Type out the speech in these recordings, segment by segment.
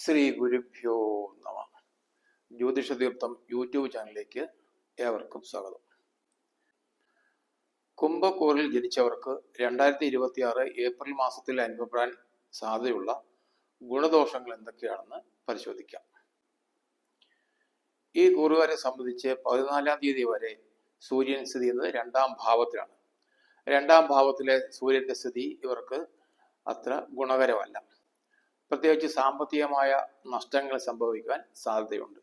ശ്രീ ഗുരുഭ്യോ നമ. ജ്യോതിഷതീർത്ഥം യൂട്യൂബ് ചാനലിലേക്ക് ഏവർക്കും സ്വാഗതം. കുംഭക്കൂറിൽ ജനിച്ചവർക്ക് 2026 ഏപ്രിൽ മാസത്തിൽ അനുഭവപ്പെടാൻ സാധ്യതയുള്ള ഗുണദോഷങ്ങൾ എന്തൊക്കെയാണെന്ന് പരിശോധിക്കാം. ഈ കൂറുകാരെ സംബന്ധിച്ച് 14-ാം തീയതി വരെ സൂര്യൻ സ്ഥിതി ചെയ്യുന്നത് 2-ാം ഭാവത്തിലാണ്. 2-ാം ഭാവത്തിലെ സൂര്യന്റെ സ്ഥിതി ഇവർക്ക് അത്ര ഗുണകരമല്ല. പ്രത്യേകിച്ച് സാമ്പത്തികമായ നഷ്ടങ്ങൾ സംഭവിക്കാൻ സാധ്യതയുണ്ട്.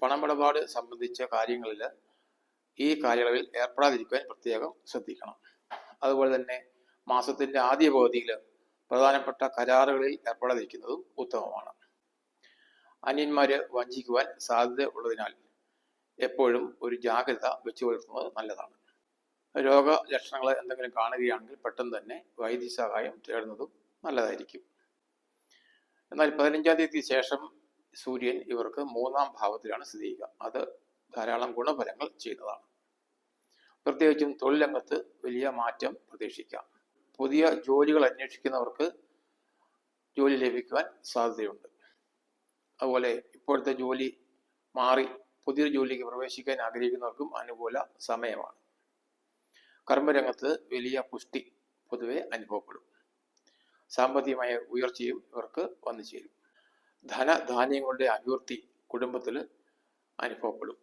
പണമിടപാട് സംബന്ധിച്ച കാര്യങ്ങളിൽ ഈ കാലയളവിൽ ഏർപ്പെടാതിരിക്കാൻ പ്രത്യേകം ശ്രദ്ധിക്കണം. അതുപോലെ തന്നെ മാസത്തിന്റെ ആദ്യ പകുതിയിൽ പ്രധാനപ്പെട്ട കരാറുകളിൽ ഏർപ്പെടാതിരിക്കുന്നതും ഉത്തമമാണ്. അന്യന്മാര് വഞ്ചിക്കുവാൻ സാധ്യത ഉള്ളതിനാൽ എപ്പോഴും ഒരു ജാഗ്രത വെച്ചു പുലർത്തുന്നത് നല്ലതാണ്. രോഗലക്ഷണങ്ങൾ എന്തെങ്കിലും കാണുകയാണെങ്കിൽ പെട്ടെന്ന് തന്നെ വൈദ്യസഹായം തേടുന്നതും നല്ലതായിരിക്കും. എന്നാൽ 15-ാം തീയതിക്ക് ശേഷം സൂര്യൻ ഇവർക്ക് 3-ാം ഭാവത്തിലാണ് സ്ഥിതി ചെയ്യുക. അത് ധാരാളം ഗുണഫലങ്ങൾ ചെയ്യുന്നതാണ്. പ്രത്യേകിച്ചും തൊഴിൽ രംഗത്ത് വലിയ മാറ്റം പ്രതീക്ഷിക്കാം. പുതിയ ജോലികൾ അന്വേഷിക്കുന്നവർക്ക് ജോലി ലഭിക്കുവാൻ സാധ്യതയുണ്ട്. അതുപോലെ ഇപ്പോഴത്തെ ജോലി മാറി പുതിയൊരു ജോലിക്ക് പ്രവേശിക്കാൻ ആഗ്രഹിക്കുന്നവർക്കും അനുകൂല സമയമാണ്. കർമ്മരംഗത്ത് വലിയ പുഷ്ടി പൊതുവെ അനുഭവപ്പെടും. സാമ്പത്തികമായ ഉയർച്ചയും ഇവർക്ക് വന്നു ചേരും. ധനധാന്യങ്ങളുടെ അഭിവൃദ്ധി കുടുംബത്തിൽ അനുഭവപ്പെടും.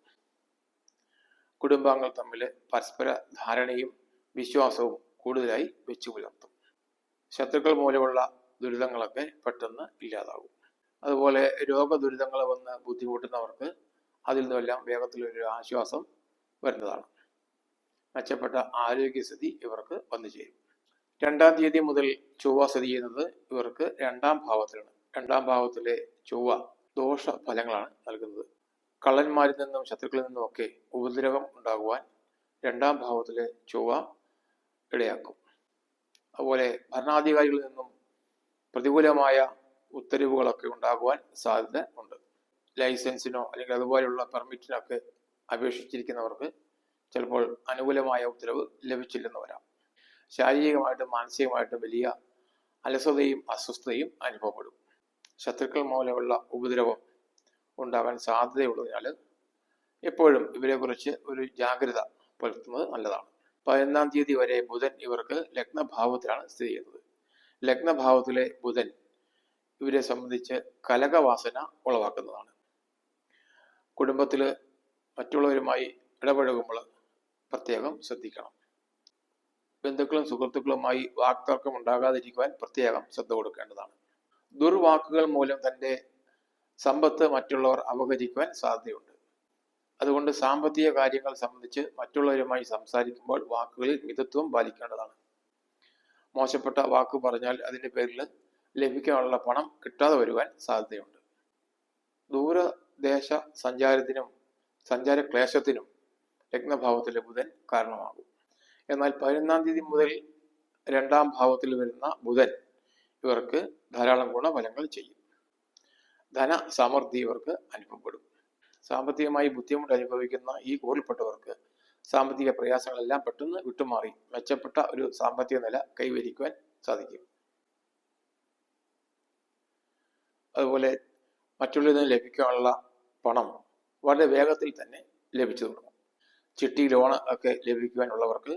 കുടുംബാംഗങ്ങൾ തമ്മിൽ പരസ്പര ധാരണയും വിശ്വാസവും കൂടുതലായി വെച്ചു പുലർത്തും. ശത്രുക്കൾ മൂലമുള്ള ദുരിതങ്ങളൊക്കെ പെട്ടെന്ന് ഇല്ലാതാകും. അതുപോലെ രോഗദുരിതങ്ങൾ വന്ന് ബുദ്ധിമുട്ടുന്നവർക്ക് അതിൽ നിന്നെല്ലാം വേഗത്തിലൊരു ആശ്വാസം വരുന്നതാണ്. മെച്ചപ്പെട്ട ആരോഗ്യസ്ഥിതി ഇവർക്ക് വന്നു ചേരും. 2-ാം തീയതി മുതൽ ചൊവ്വ സ്ഥിതി ചെയ്യുന്നത് ഇവർക്ക് 2-ാം ഭാവത്തിലാണ്. 2-ാം ഭാവത്തിലെ ചൊവ്വ ദോഷ ഫലങ്ങളാണ് നൽകുന്നത്. കള്ളന്മാരിൽ നിന്നും ശത്രുക്കളിൽ നിന്നും ഒക്കെ ഉപദ്രവം ഉണ്ടാകുവാൻ 2-ാം ഭാവത്തിലെ ചൊവ്വ ഇടയാക്കും. അതുപോലെ ഭരണാധികാരികളിൽ നിന്നും പ്രതികൂലമായ ഉത്തരവുകളൊക്കെ ഉണ്ടാകുവാൻ സാധ്യത ഉണ്ട്. ലൈസൻസിനോ അല്ലെങ്കിൽ അതുപോലെയുള്ള പെർമിറ്റിനൊക്കെ അപേക്ഷിച്ചിരിക്കുന്നവർക്ക് ചിലപ്പോൾ അനുകൂലമായ ഉത്തരവ് ലഭിച്ചില്ലെന്ന് വരാം. ശാരീരികമായിട്ടും മാനസികമായിട്ടും വലിയ അലസതയും അസ്വസ്ഥതയും അനുഭവപ്പെടും. ശത്രുക്കൾ മൂലമുള്ള ഉപദ്രവം ഉണ്ടാകാൻ സാധ്യതയുള്ളതിനാൽ എപ്പോഴും ഇവരെക്കുറിച്ച് ഒരു ജാഗ്രത പുലർത്തുന്നത് നല്ലതാണ്. 11-ാം തീയതി വരെ ബുധൻ ഇവർക്ക് ലഗ്നഭാവത്തിലാണ് സ്ഥിതി ചെയ്യുന്നത്. ലഗ്നഭാവത്തിലെ ബുധൻ ഇവരെ സംബന്ധിച്ച് കലഹവാസന ഉളവാക്കുന്നതാണ്. കുടുംബത്തിൽ മറ്റുള്ളവരുമായി ഇടപഴകുമ്പോൾ പ്രത്യേകം ശ്രദ്ധിക്കണം. ബന്ധുക്കളും സുഹൃത്തുക്കളുമായി വാക്തർക്കം ഉണ്ടാകാതിരിക്കുവാൻ പ്രത്യേകം ശ്രദ്ധ കൊടുക്കേണ്ടതാണ്. ദുർവാക്കുകൾ മൂലം തന്റെ സമ്പത്ത് മറ്റുള്ളവർ അപഹരിക്കുവാൻ സാധ്യതയുണ്ട്. അതുകൊണ്ട് സാമ്പത്തിക കാര്യങ്ങൾ സംബന്ധിച്ച് മറ്റുള്ളവരുമായി സംസാരിക്കുമ്പോൾ വാക്കുകളിൽ മിതത്വം പാലിക്കേണ്ടതാണ്. മോശപ്പെട്ട വാക്ക് പറഞ്ഞാൽ അതിന്റെ പേരിൽ ലഭിക്കാനുള്ള പണം കിട്ടാതെ വരുവാൻ സാധ്യതയുണ്ട്. ദൂരദേശ സഞ്ചാര ക്ലേശത്തിനും ലഗ്നഭാവത്തിലെ ബുധൻ കാരണമാകും. എന്നാൽ 11-ാം തീയതി മുതൽ 2-ാം ഭാവത്തിൽ വരുന്ന ബുധൻ ഇവർക്ക് ധാരാളം ഗുണഫലങ്ങൾ ചെയ്യും. ധനസമൃദ്ധി ഇവർക്ക് അനുഭവപ്പെടും. സാമ്പത്തികമായി ബുദ്ധിമുട്ട് അനുഭവിക്കുന്ന ഈ കൂറിൽപ്പെട്ടവർക്ക് സാമ്പത്തിക പ്രയാസങ്ങളെല്ലാം പെട്ടെന്ന് വിട്ടുമാറി മെച്ചപ്പെട്ട ഒരു സാമ്പത്തിക നില കൈവരിക്കുവാൻ സാധിക്കും. അതുപോലെ മറ്റുള്ളവരിൽ നിന്ന് ലഭിക്കാനുള്ള പണം വളരെ വേഗത്തിൽ തന്നെ ലഭിച്ചു തുടങ്ങും. ചിട്ടി ലോണ് ഒക്കെ ലഭിക്കുവാനുള്ളവർക്ക്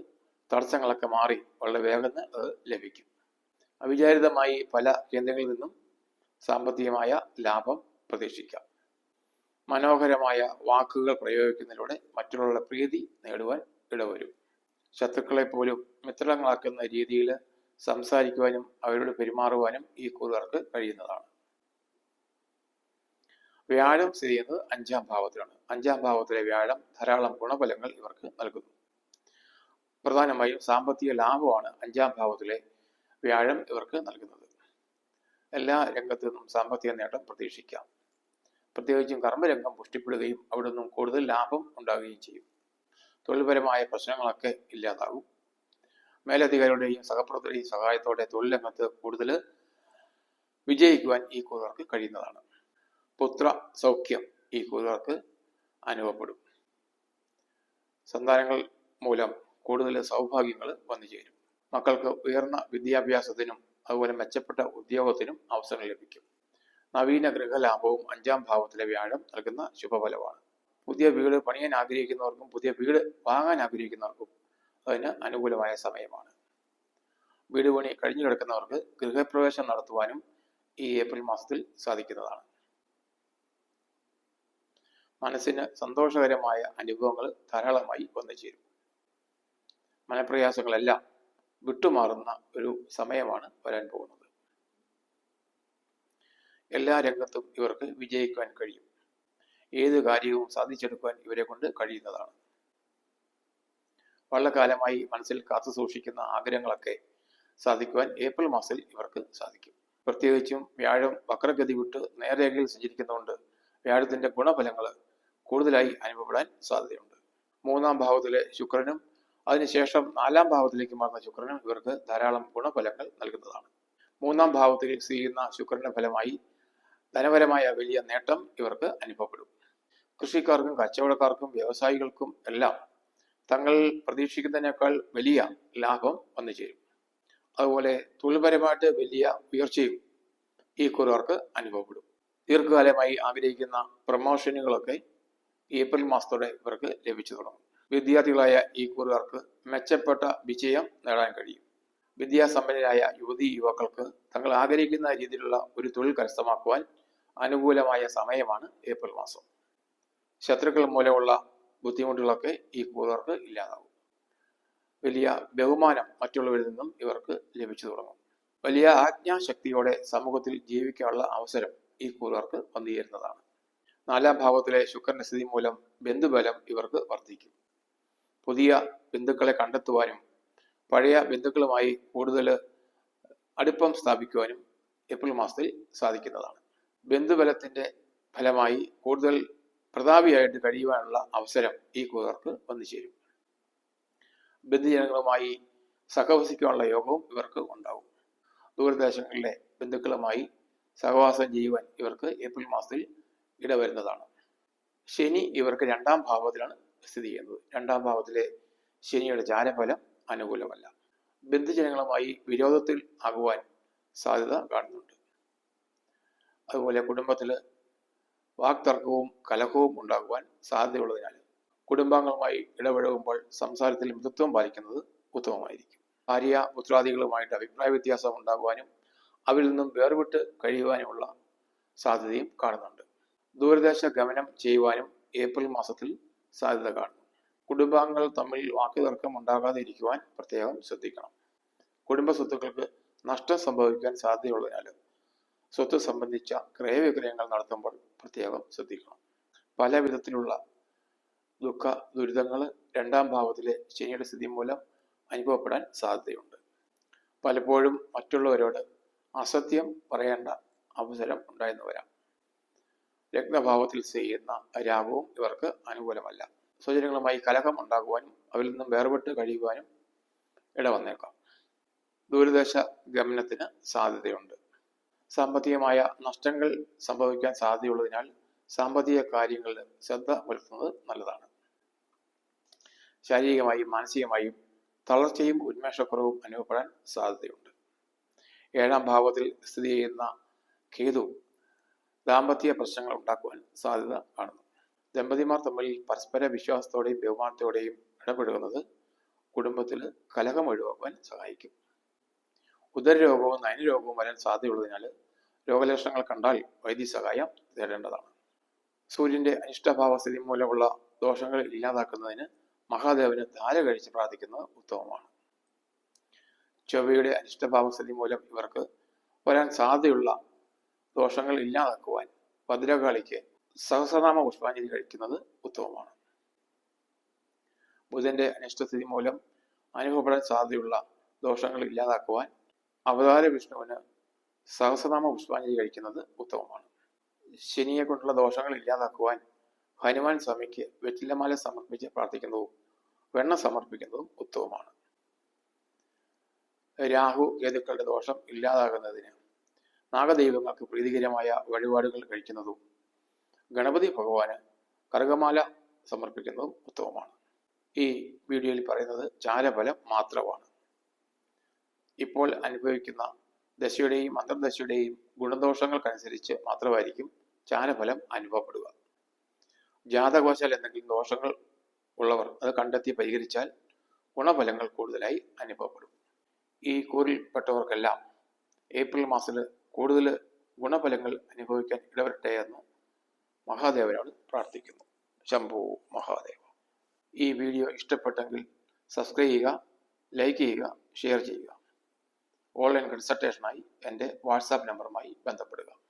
തടസ്സങ്ങളൊക്കെ മാറി വളരെ വേഗം അത് ലഭിക്കും. അവിചാരിതമായി പല കേന്ദ്രങ്ങളിൽ നിന്നും സാമ്പത്തികമായ ലാഭം പ്രതീക്ഷിക്കാം. മനോഹരമായ വാക്കുകൾ പ്രയോഗിക്കുന്നതിലൂടെ മറ്റുള്ളവരുടെ പ്രീതി നേടുവാൻ ഇടവരും. ശത്രുക്കളെ പോലും മിത്രങ്ങളാക്കുന്ന രീതിയിൽ സംസാരിക്കുവാനും അവരോട് പെരുമാറുവാനും ഈ കൂറുകാർക്ക് കഴിയുന്നതാണ്. വ്യാഴം സ്ഥിതി ചെയ്യുന്നത് 5-ാം ഭാവത്തിലാണ്. 5-ാം ഭാവത്തിലെ വ്യാഴം ധാരാളം ഗുണഫലങ്ങൾ ഇവർക്ക് നൽകുന്നു. പ്രധാനമായും സാമ്പത്തിക ലാഭമാണ് 5-ാം ഭാവത്തിലെ വ്യാഴം ഇവർക്ക് നൽകുന്നത്. എല്ലാ രംഗത്തു നിന്നും സാമ്പത്തിക നേട്ടം പ്രതീക്ഷിക്കാം. പ്രത്യേകിച്ചും കർമ്മരംഗം പുഷ്ടിപ്പെടുകയും അവിടെ നിന്നും കൂടുതൽ ലാഭം ഉണ്ടാവുകയും ചെയ്യും. തൊഴിൽപരമായ പ്രശ്നങ്ങളൊക്കെ ഇല്ലാതാകും. മേലധികാരികളുടെയും സഹപ്രവർത്തകരുടെയും സഹായത്തോടെ തൊഴിൽ രംഗത്ത് കൂടുതൽ വിജയിക്കുവാൻ ഈ കൂറുകാർക്ക് കഴിയുന്നതാണ്. പുത്ര സൗഖ്യം ഈ കൂറുകാർക്ക് അനുഭവപ്പെടും. സന്താനങ്ങൾ മൂലം കൂടുതൽ സൗഭാഗ്യങ്ങൾ വന്നു ചേരും. മക്കൾക്ക് ഉയർന്ന വിദ്യാഭ്യാസത്തിനും അതുപോലെ മെച്ചപ്പെട്ട ഉദ്യോഗത്തിനും അവസരം ലഭിക്കും. നവീന ഗൃഹലാഭവും 5-ാം ഭാവത്തിലെ വ്യാഴം നൽകുന്ന ശുഭഫലമാണ്. പുതിയ വീട് പണിയാൻ ആഗ്രഹിക്കുന്നവർക്കും പുതിയ വീട് വാങ്ങാൻ ആഗ്രഹിക്കുന്നവർക്കും അതിന് അനുകൂലമായ സമയമാണ്. വീട് പണി കഴിഞ്ഞു കിടക്കുന്നവർക്ക് ഗൃഹപ്രവേശം നടത്തുവാനും ഈ ഏപ്രിൽ മാസത്തിൽ സാധിക്കുന്നതാണ്. മനസ്സിന് സന്തോഷകരമായ അനുഭവങ്ങൾ ധാരാളമായി വന്നു ചേരും. മനപ്രയാസങ്ങളെല്ലാം വിട്ടുമാറുന്ന ഒരു സമയമാണ് വരാൻ പോകുന്നത്. എല്ലാ രംഗത്തും ഇവർക്ക് വിജയിക്കുവാൻ കഴിയും. ഏത് കാര്യവും സാധിച്ചെടുക്കുവാൻ ഇവരെ കൊണ്ട് കഴിയുന്നതാണ്. വളരെ കാലമായി മനസ്സിൽ കാത്തു സൂക്ഷിക്കുന്ന ആഗ്രഹങ്ങളൊക്കെ സാധിക്കുവാൻ ഏപ്രിൽ മാസത്തിൽ ഇവർക്ക് സാധിക്കും. പ്രത്യേകിച്ചും വ്യാഴം വക്രഗതി വിട്ട് നേർരേഖയിൽ സഞ്ചരിക്കുന്നതുകൊണ്ട് വ്യാഴത്തിന്റെ ഗുണഫലങ്ങൾ കൂടുതലായി അനുഭവപ്പെടാൻ സാധ്യതയുണ്ട്. 3-ാം ഭാവത്തിലെ ശുക്രനും അതിനുശേഷം 4-ാം ഭാവത്തിലേക്ക് മാറുന്ന ശുക്രനും ഇവർക്ക് ധാരാളം ഗുണഫലങ്ങൾ നൽകുന്നതാണ്. 3-ാം ഭാവത്തിൽ സ്ഥിതി ചെയ്യുന്ന ശുക്രന്റെ ഫലമായി ധനപരമായ വലിയ നേട്ടം ഇവർക്ക് അനുഭവപ്പെടും. കൃഷിക്കാർക്കും കച്ചവടക്കാർക്കും വ്യവസായികൾക്കും എല്ലാം തങ്ങൾ പ്രതീക്ഷിക്കുന്നതിനേക്കാൾ വലിയ ലാഭം വന്നു ചേരും. അതുപോലെ തൊഴിൽപരമായിട്ട് വലിയ ഉയർച്ചയും ഈ കുറുകാർക്ക് അനുഭവപ്പെടും. ദീർഘകാലമായി ആഗ്രഹിക്കുന്ന പ്രമോഷനുകളൊക്കെ ഏപ്രിൽ മാസത്തോടെ ഇവർക്ക് ലഭിച്ചു തുടങ്ങും. വിദ്യാർത്ഥികളായ ഈ കുറുകാർക്ക് മെച്ചപ്പെട്ട വിജയം നേടാൻ കഴിയും. വിദ്യാസമ്പന്നരായ യുവതി യുവാക്കൾക്ക് തങ്ങൾ ആഗ്രഹിക്കുന്ന രീതിയിലുള്ള ഒരു തൊഴിൽ കരസ്ഥമാക്കുവാൻ അനുകൂലമായ സമയമാണ് ഏപ്രിൽ മാസം. ശത്രുക്കൾ മൂലമുള്ള ബുദ്ധിമുട്ടുകളൊക്കെ ഈ കുറുകാർക്ക് ഇല്ലാതാവും. വലിയ ബഹുമാനം മറ്റുള്ളവരിൽ നിന്നും ഇവർക്ക് ലഭിച്ചു തുടങ്ങും. വലിയ ആജ്ഞാശക്തിയോടെ സമൂഹത്തിൽ ജീവിക്കാനുള്ള അവസരം ഈ കുറുകാർക്ക് വന്നു ചേരുന്നതാണ്. 4-ാം ഭാവത്തിലെ ശുക്രന്റെ സ്ഥിതി മൂലം ബന്ധുബലം ഇവർക്ക് വർദ്ധിക്കും. പുതിയ ബന്ധുക്കളെ കണ്ടെത്തുവാനും പഴയ ബന്ധുക്കളുമായി കൂടുതൽ അടുപ്പം സ്ഥാപിക്കുവാനും ഏപ്രിൽ മാസത്തിൽ സാധിക്കുന്നതാണ്. ബന്ധുബലത്തിന്റെ ഫലമായി കൂടുതൽ പ്രതാപിയായിട്ട് കഴിയുവാനുള്ള അവസരം ഈ കുറുകാർക്ക് വന്നു ചേരും. ബന്ധുജനങ്ങളുമായി സഹവസിക്കാനുള്ള യോഗവും ഇവർക്ക് ഉണ്ടാവും. ദൂരദേശങ്ങളിലെ ബന്ധുക്കളുമായി സഹവാസം ചെയ്യുവാൻ ഇവർക്ക് ഏപ്രിൽ മാസത്തിൽ ഇടവരുന്നതാണ്. ശനി ഇവർക്ക് 2-ാം ഭാവത്തിലാണ് സ്ഥിതി ചെയ്യുന്നത്. 2-ാം ഭാവത്തിലെ ശനിയുടെ ചാരഫലം അനുകൂലമല്ല. ബന്ധുജനങ്ങളുമായി വിരോധത്തിൽ ആകുവാൻ സാധ്യത കാണുന്നുണ്ട്. അതുപോലെ കുടുംബത്തിൽ വാക്തർക്കവും കലഹവും ഉണ്ടാകുവാൻ സാധ്യതയുള്ളതിനാൽ കുടുംബാംഗങ്ങളുമായി ഇടപഴകുമ്പോൾ സംസാരത്തിൽ മിതത്വം പാലിക്കുന്നത് ഉത്തമമായിരിക്കും. ഭാര്യ പുത്രാദികളുമായിട്ട് അഭിപ്രായ വ്യത്യാസം ഉണ്ടാകുവാനും അവരിൽ നിന്നും വേർവിട്ട് കഴിയുവാനുമുള്ള സാധ്യതയും കാണുന്നുണ്ട്. ദൂരദേശ ഗമനം ചെയ്യുവാനും ഏപ്രിൽ മാസത്തിൽ സാധ്യത കാണുന്നു. കുടുംബാംഗങ്ങൾ തമ്മിൽ വാക്കുതർക്കം ഉണ്ടാകാതെ ഇരിക്കുവാൻ പ്രത്യേകം ശ്രദ്ധിക്കണം. കുടുംബ സ്വത്തുക്കൾക്ക് നഷ്ടം സംഭവിക്കാൻ സാധ്യതയുള്ളതിനാൽ സ്വത്ത് സംബന്ധിച്ച ക്രയവിക്രയങ്ങൾ നടത്തുമ്പോൾ പ്രത്യേകം ശ്രദ്ധിക്കണം. പല വിധത്തിലുള്ള ദുഃഖ ദുരിതങ്ങൾ 2-ാം ഭാവത്തിലെ ശനിയുടെ സ്ഥിതി മൂലം അനുഭവപ്പെടാൻ സാധ്യതയുണ്ട്. പലപ്പോഴും മറ്റുള്ളവരോട് അസത്യം പറയേണ്ട അവസരം ഉണ്ടായെന്ന് വരാം. ലഗ്നഭാവത്തിൽ സ്ഥിതി ചെയ്യുന്ന രാഹുവും ഇവർക്ക് അനുകൂലമല്ല. സ്വജനങ്ങളുമായി കലഹം ഉണ്ടാകുവാനും അവരിൽ നിന്നും വേർപെട്ട് കഴിയുവാനും ഇടവന്നേക്കാം. ദൂരദേശ ഗമനത്തിന് സാധ്യതയുണ്ട്. സാമ്പത്തികമായ നഷ്ടങ്ങൾ സംഭവിക്കാൻ സാധ്യതയുള്ളതിനാൽ സാമ്പത്തിക കാര്യങ്ങളിൽ ശ്രദ്ധ പുലർത്തുന്നത് നല്ലതാണ്. ശാരീരികമായും മാനസികമായും തളർച്ചയും ഉന്മേഷക്കുറവും അനുഭവപ്പെടാൻ സാധ്യതയുണ്ട്. 7-ാം ഭാവത്തിൽ സ്ഥിതി ചെയ്യുന്ന കേതു ദാമ്പത്യ പ്രശ്നങ്ങൾ ഉണ്ടാക്കുവാൻ സാധ്യത കാണുന്നു. ദമ്പതിമാർ തമ്മിൽ പരസ്പര വിശ്വാസത്തോടെയും ബഹുമാനത്തോടെയും ഇടപെടുന്നത് കുടുംബത്തിൽ കലഹം ഒഴിവാക്കുവാൻ സഹായിക്കും. ഉദരരോഗവും നയനരോഗവും വരാൻ സാധ്യതയുള്ളതിനാൽ രോഗലക്ഷണങ്ങൾ കണ്ടാൽ വൈദ്യസഹായം തേടേണ്ടതാണ്. സൂര്യന്റെ അനിഷ്ടഭാവ സ്ഥിതി മൂലമുള്ള ദോഷങ്ങൾ ഇല്ലാതാക്കുന്നതിന് മഹാദേവന് ധാര കഴിച്ച് പ്രാർത്ഥിക്കുന്നത് ഉത്തമമാണ്. ചൊവ്വയുടെ അനിഷ്ടഭാവ സ്ഥിതി മൂലം ഇവർക്ക് വരാൻ സാധ്യതയുള്ള ദോഷങ്ങൾ ഇല്ലാതാക്കുവാൻ ഭദ്രകാളിക്ക് സഹസ്രനാമ പുഷ്പാഞ്ജലി കഴിക്കുന്നത് ഉത്തമമാണ്. ബുധന്റെ അനിഷ്ടസ്ഥിതി മൂലം അനുഭവപ്പെടാൻ സാധ്യതയുള്ള ദോഷങ്ങൾ ഇല്ലാതാക്കുവാൻ അവതാര വിഷ്ണുവിന് സഹസ്രനാമ പുഷ്പാഞ്ജലി കഴിക്കുന്നത് ഉത്തമമാണ്. ശനിയെ കൊണ്ടുള്ള ദോഷങ്ങൾ ഇല്ലാതാക്കുവാൻ ഹനുമാൻ സ്വാമിക്ക് വെറ്റിലമാല സമർപ്പിച്ച് പ്രാർത്ഥിക്കുന്നതും വെണ്ണ സമർപ്പിക്കുന്നതും ഉത്തമമാണ്. രാഹു കേതുക്കളുടെ ദോഷം ഇല്ലാതാകുന്നതിന് നാഗദൈവങ്ങൾക്ക് പ്രീതികരമായ വഴിപാടുകൾ കഴിക്കുന്നതും ഗണപതി ഭഗവാന് കറുകമാല സമർപ്പിക്കുന്നതും ഉത്തമമാണ്. ഈ വീഡിയോയിൽ പറയുന്നത് ചാരഫലം മാത്രമാണ്. ഇപ്പോൾ അനുഭവിക്കുന്ന ദശയുടെയും അന്തർദശയുടെയും ഗുണദോഷങ്ങൾക്കനുസരിച്ച് മാത്രമായിരിക്കും ചാരഫലം അനുഭവപ്പെടുക. ജാതകവശാൽ എന്തെങ്കിലും ദോഷങ്ങൾ ഉള്ളവർ അത് കണ്ടെത്തി പരിഹരിച്ചാൽ ഗുണഫലങ്ങൾ കൂടുതലായി അനുഭവപ്പെടും. ഈ കൂറിൽപ്പെട്ടവർക്കെല്ലാം ഏപ്രിൽ മാസത്തിൽ കൂടുതൽ ഗുണഫലങ്ങൾ അനുഭവിക്കാൻ ഇടവരട്ടെ എന്ന് മഹാദേവനോട് പ്രാർത്ഥിക്കുന്നു. ശംഭോ മഹാദേവ. ഈ വീഡിയോ ഇഷ്ടപ്പെട്ടെങ്കിൽ സബ്സ്ക്രൈബ് ചെയ്യുക, ലൈക്ക് ചെയ്യുക, ഷെയർ ചെയ്യുക. ഓൺലൈൻ കൺസൾട്ടേഷനായി എൻ്റെ വാട്സാപ്പ് നമ്പറുമായി ബന്ധപ്പെടുക.